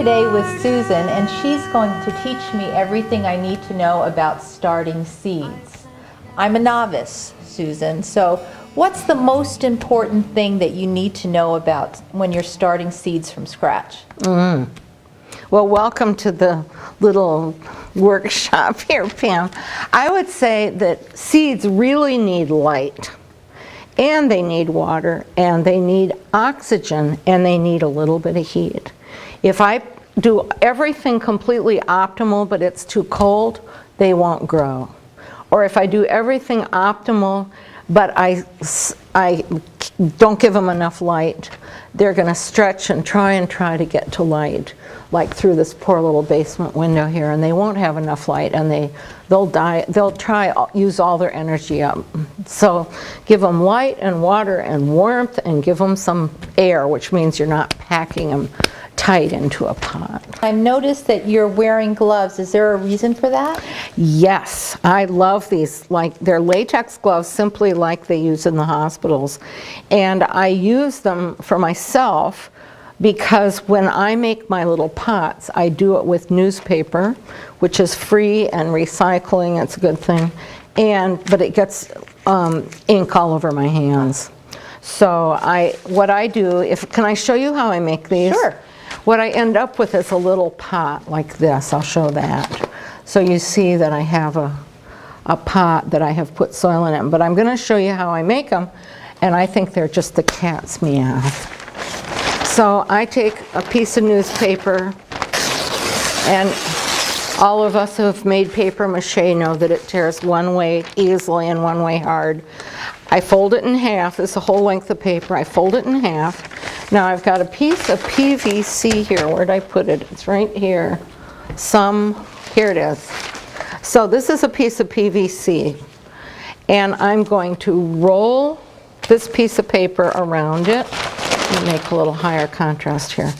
today with Susan, and she's going to teach me everything I need to know about starting seeds. I'm a novice, Susan, so what's the most important thing that you need to know about when you're starting seeds from scratch? Well, welcome to the little workshop here, Pam. I would say that seeds really need light, and they need water, and they need oxygen, and they need a little bit of heat. If I do everything completely optimal but it's too cold, they won't grow. Or if I do everything optimal but I don't give them enough light, they're going to stretch and try to get to light, like through this poor little basement window here, and they won't have enough light, and they'll die. They'll use all their energy up. So give them light and water and warmth, and give them some air, which means you're not packing them tight into a pot. I noticed that you're wearing gloves. Is there a reason for that? Yes, I love these. Like, they're latex gloves, simply like they use in the hospitals. And I use them for myself because when I make my little pots, I do it with newspaper, which is free and recycling. It's a good thing. But it gets ink all over my hands. So what I do, can I show you how I make these? Sure. What I end up with is a little pot like this. I'll show that. So you see that I have a pot that I have put soil in it. But I'm going to show you how I make them, and I think they're just the cat's meow. So I take a piece of newspaper, and all of us who have made paper mache know that it tears one way easily and one way hard. I fold it in half. This is the whole length of paper. I fold it in half. Now I've got a piece of PVC here. Where'd I put it? It's right here. Here it is. So this is a piece of PVC. And I'm going to roll this piece of paper around it. Let me make a little higher contrast here.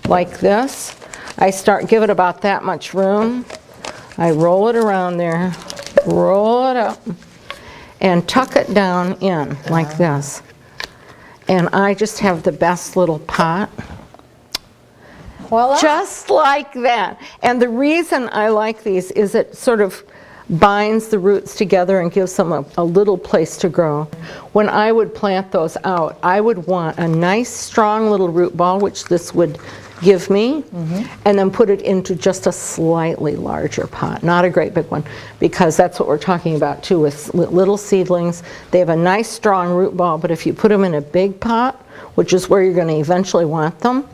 Like this. Give it about that much room. I roll it around there, roll it up, and tuck it down in like this. And I just have the best little pot. Voila. Just like that. And the reason I like these is it sort of binds the roots together and gives them a little place to grow. When I would plant those out, I would want a nice strong little root ball, which this would give me, and then put it into just a slightly larger pot, not a great big one, because that's what we're talking about too with little seedlings. They have a nice strong root ball, but if you put them in a big pot, which is where you're going to eventually want them,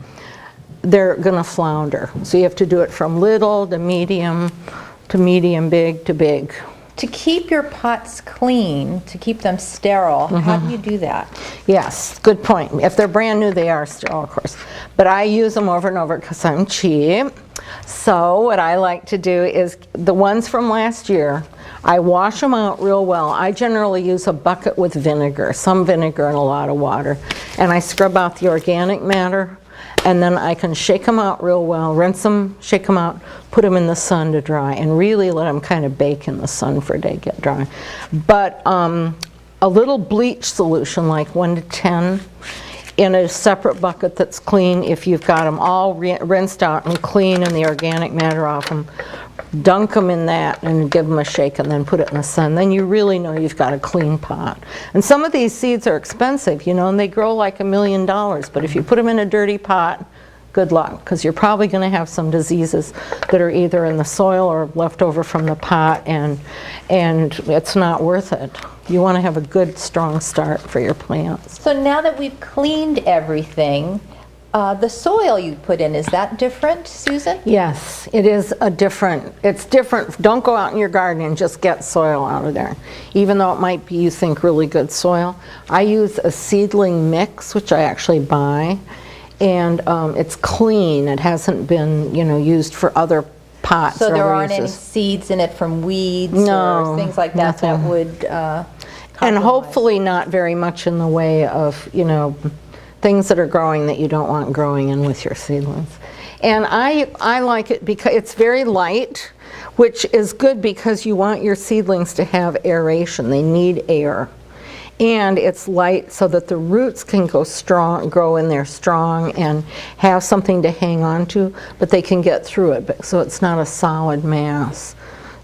they're going to flounder. So you have to do it from little to medium big to big. To keep your pots clean, to keep them sterile, how do you do that? Yes, good point. If they're brand new, they are sterile, of course. But I use them over and over because I'm cheap. So what I like to do is the ones from last year, I wash them out real well. I generally use a bucket with vinegar, some vinegar and a lot of water. And I scrub out the organic matter. And then I can shake them out real well, rinse them, shake them out, put them in the sun to dry, and really let them kind of bake in the sun for a day, get dry. But a little bleach solution, like 1 to 10, in a separate bucket that's clean. If you've got them all rinsed out and clean and the organic matter off them, dunk them in that and give them a shake and then put it in the sun. Then you really know you've got a clean pot. And some of these seeds are expensive, and they grow like $1 million. But if you put them in a dirty pot, good luck, because you're probably going to have some diseases that are either in the soil or left over from the pot, and it's not worth it. You want to have a good, strong start for your plants. So now that we've cleaned everything, the soil you put in, is that different, Susan? Yes, it is it's different. Don't go out in your garden and just get soil out of there, even though it might be, you think, really good soil. I use a seedling mix, which I actually buy, and it's clean. It hasn't been, used for other pots. So there aren't any seeds in it from weeds or things like that that would and hopefully not very much in the way of, things that are growing that you don't want growing in with your seedlings. And I like it because it's very light, which is good because you want your seedlings to have aeration. They need air. and it's light so that the roots can grow in there strong and have something to hang on to, but they can get through it, so it's not a solid mass.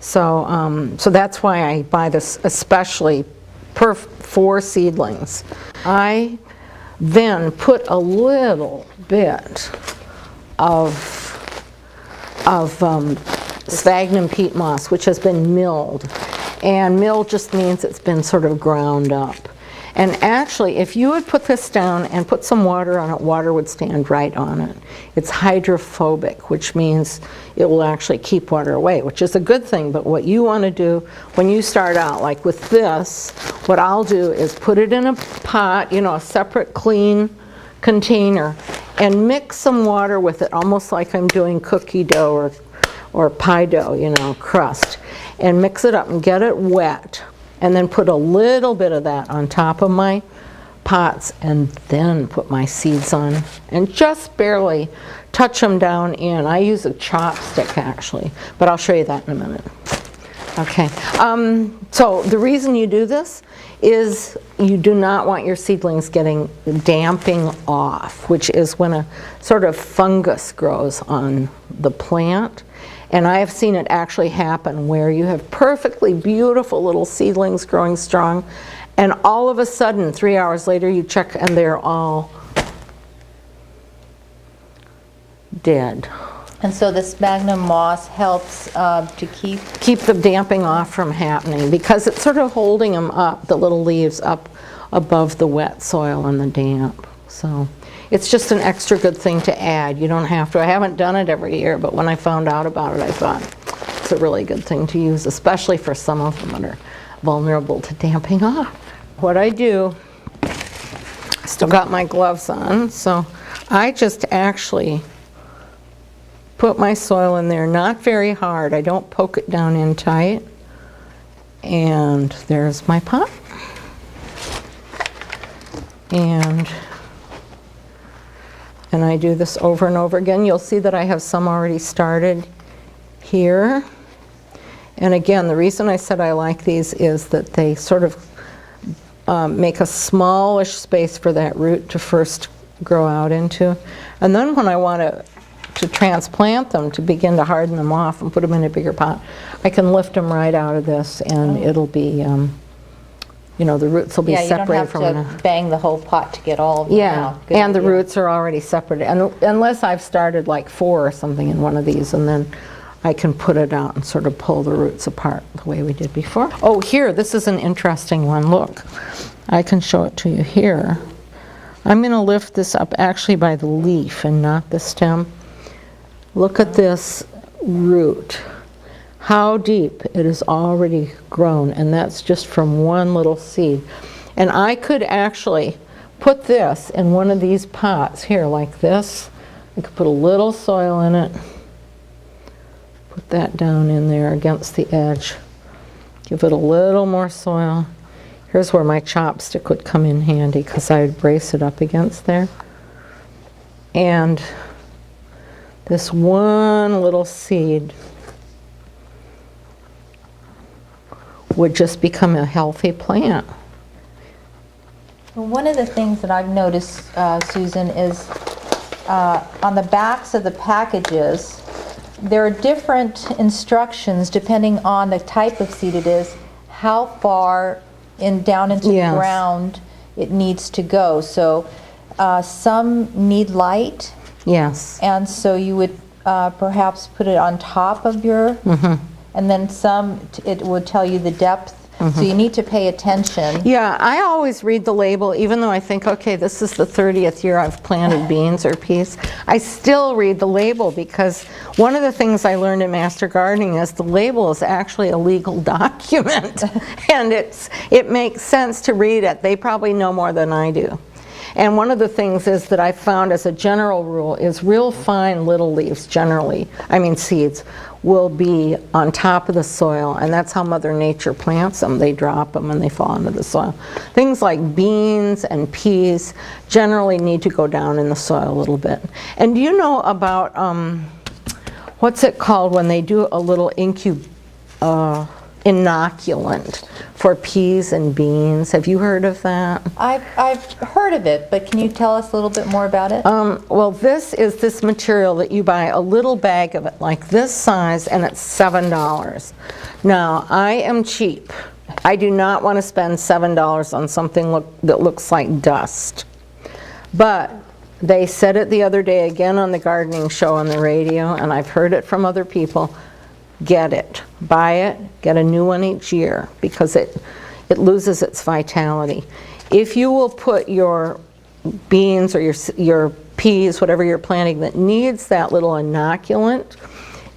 So, so that's why I buy this especially for seedlings. I then put a little bit of sphagnum peat moss, which has been milled. And milled just means it's been sort of ground up. And actually, if you would put this down and put some water on it, water would stand right on it. It's hydrophobic, which means it will actually keep water away, which is a good thing. But what you want to do when you start out, like with this, what I'll do is put it in a pot, you know, a separate clean container, and mix some water with it, almost like I'm doing cookie dough or pie dough, you know, crust. And mix it up and get it wet. And then put a little bit of that on top of my pots, and then put my seeds on and just barely touch them down in. I use a chopstick actually, but I'll show you that in a minute. Okay, so the reason you do this is you do not want your seedlings getting damping off, which is when a sort of fungus grows on the plant. And I have seen it actually happen where you have perfectly beautiful little seedlings growing strong, and all of a sudden, 3 hours later, you check and they're all dead. And so the sphagnum moss helps to keep the damping off from happening, because it's sort of holding them up, the little leaves up above the wet soil and the damp. So it's just an extra good thing to add. You don't have to. I haven't done it every year, but when I found out about it, I thought it's a really good thing to use, especially for some of them that are vulnerable to damping off. What I do, I still got my gloves on, so I just actually put my soil in there, not very hard. I don't poke it down in tight. And there's my pot. And I do this over and over again. You'll see that I have some already started here. And again, the reason I said I like these is that they sort of make a smallish space for that root to first grow out into. And then when I want to transplant them, to begin to harden them off and put them in a bigger pot, I can lift them right out of this, and it'll be, you know, the roots will be separated from it. Yeah, you don't have to bang the whole pot to get all of them out. Good and idea. The roots are already separated, and unless I've started like 4 or something in one of these, and then I can put it out and sort of pull the roots apart the way we did before. Oh, here, this is an interesting one. Look, I can show it to you here. I'm going to lift this up actually by the leaf and not the stem. Look at this root. How deep it is already grown, and that's just from one little seed. And I could actually put this in one of these pots here like this. I could put a little soil in it, put that down in there against the edge, give it a little more soil. Here's where my chopstick would come in handy, because I would brace it up against there. And this one little seed would just become a healthy plant. Well, one of the things that I've noticed, Susan, is on the backs of the packages, there are different instructions depending on the type of seed it is, how far down into the ground it needs to go. So some need light. Yes. And so you would perhaps put it on top of your, and then some, it would tell you the depth. So you need to pay attention. Yeah, I always read the label, even though I think, okay, this is the 30th year I've planted beans or peas. I still read the label, because one of the things I learned in Master Gardening is the label is actually a legal document. And it makes sense to read it. They probably know more than I do. And one of the things is that I found as a general rule is real fine little leaves generally, I mean seeds, will be on top of the soil, and that's how Mother Nature plants them. They drop them and they fall into the soil. Things like beans and peas generally need to go down in the soil a little bit. And do you know about, what's it called when they do a little inoculant for peas and beans. Have you heard of that? I've heard of it, but can you tell us a little bit more about it? Well, this is this material that you buy a little bag of it, like this size, and it's $7. Now, I am cheap. I do not want to spend $7 on something that looks like dust. But they said it the other day again on the gardening show on the radio, and I've heard it from other people. Get it. Buy it. Get a new one each year because it loses its vitality. If you will put your beans or your peas, whatever you're planting that needs that little inoculant,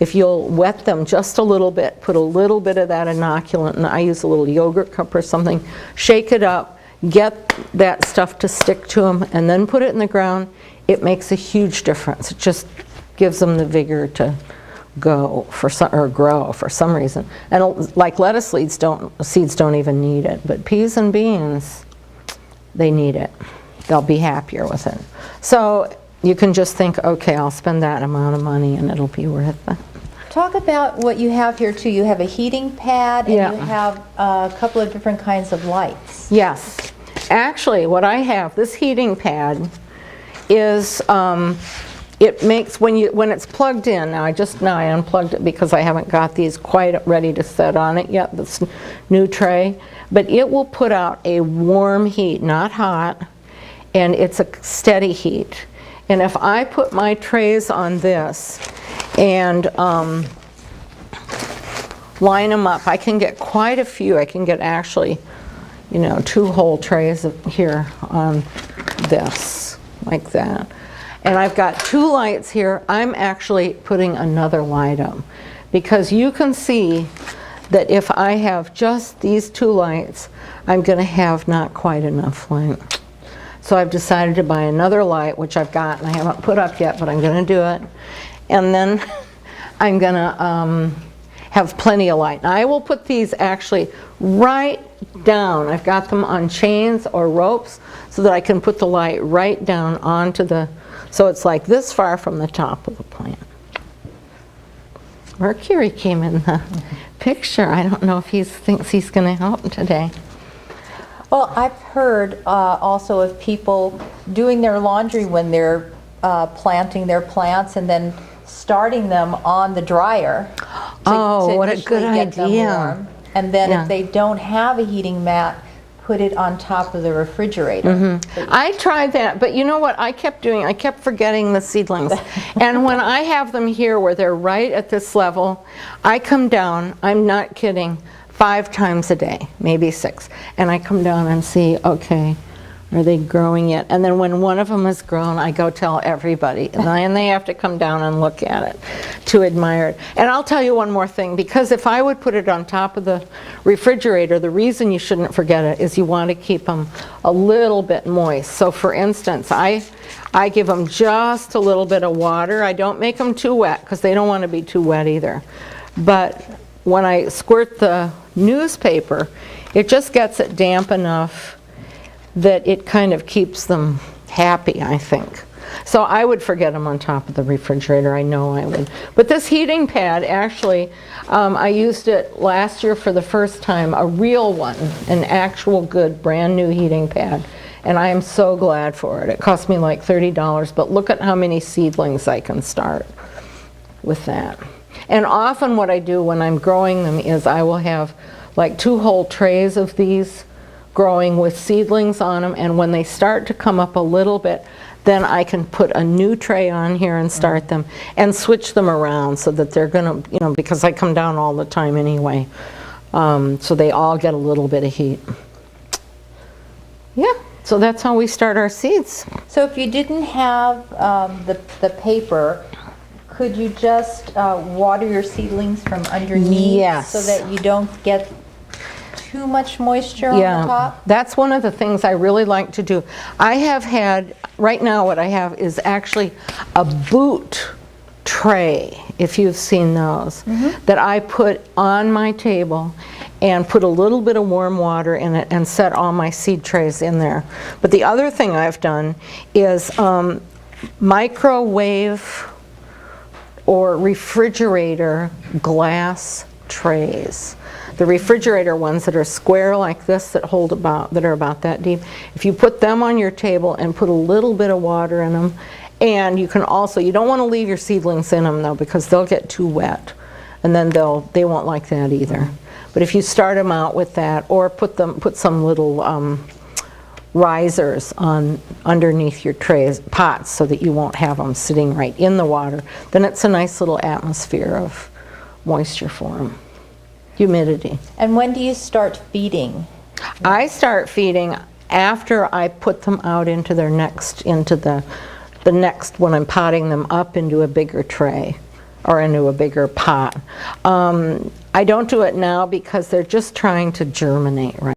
if you'll wet them just a little bit, put a little bit of that inoculant, and I use a little yogurt cup or something, shake it up, get that stuff to stick to them, and then put it in the ground, it makes a huge difference. It just gives them the vigor to grow for some reason. And like lettuce seeds don't even need it, but peas and beans, they need it. They'll be happier with it. So you can just think, okay, I'll spend that amount of money and it'll be worth it. Talk about what you have here too. You have a heating pad and Yeah. you have a couple of different kinds of lights. Yes. Actually, what I have, this heating pad, is it makes, when it's plugged in, now I unplugged it because I haven't got these quite ready to set on it yet, this new tray, but it will put out a warm heat, not hot, and it's a steady heat. And if I put my trays on this and line them up, I can get quite a few. I can get actually, 2 whole trays here on this, like that. And I've got 2 lights here. I'm actually putting another light up because you can see that if I have just these 2 lights, I'm going to have not quite enough light. So I've decided to buy another light, which I've got and I haven't put up yet, but I'm going to do it. And then I'm going to have plenty of light. Now I will put these actually right down. I've got them on chains or ropes so that I can put the light right down onto so it's like this far from the top of the plant. Mercury came in the picture. I don't know if he thinks he's going to help today. Well, I've heard also of people doing their laundry when they're planting their plants and then starting them on the dryer to what a initially good get them idea. warm. And then Yeah. if they don't have a heating mat, put it on top of the refrigerator. I tried that, but you know what I kept doing? I kept forgetting the seedlings. And when I have them here where they're right at this level, I come down, I'm not kidding, 5 times a day, maybe 6. And I come down and see, okay, are they growing yet? And then when one of them is grown, I go tell everybody. And then they have to come down and look at it to admire it. And I'll tell you one more thing, because if I would put it on top of the refrigerator, the reason you shouldn't forget it is you want to keep them a little bit moist. So for instance, I give them just a little bit of water. I don't make them too wet because they don't want to be too wet either. But when I squirt the newspaper, it just gets it damp enough that it kind of keeps them happy, I think. So I would forget them on top of the refrigerator, I know I would. But this heating pad, actually, I used it last year for the first time, a real one, an actual good brand new heating pad. And I am so glad for it. It cost me like $30, but look at how many seedlings I can start with that. And often what I do when I'm growing them is I will have like 2 whole trays of these growing with seedlings on them, and when they start to come up a little bit, then I can put a new tray on here and start them and switch them around so that they're gonna, because I come down all the time anyway, so they all get a little bit of heat. Yeah, so that's how we start our seeds. So if you didn't have the paper, could you just water your seedlings from underneath? Yes. So that you don't get too much moisture on the top? That's one of the things I really like to do. I have had, right now what I have is actually a boot tray, if you've seen those, that I put on my table and put a little bit of warm water in it and set all my seed trays in there. But the other thing I've done is microwave or refrigerator glass trays. The refrigerator ones that are square like this that are about that deep, if you put them on your table and put a little bit of water in them, and you can also, you don't want to leave your seedlings in them though, because they'll get too wet, and then they won't like that either. But if you start them out with that, or put some little risers on underneath your pots so that you won't have them sitting right in the water, then it's a nice little atmosphere of moisture for them. Humidity. And when do you start feeding? I start feeding after I put them out into the next, when I'm potting them up into a bigger tray or into a bigger pot. I don't do it now because they're just trying to germinate right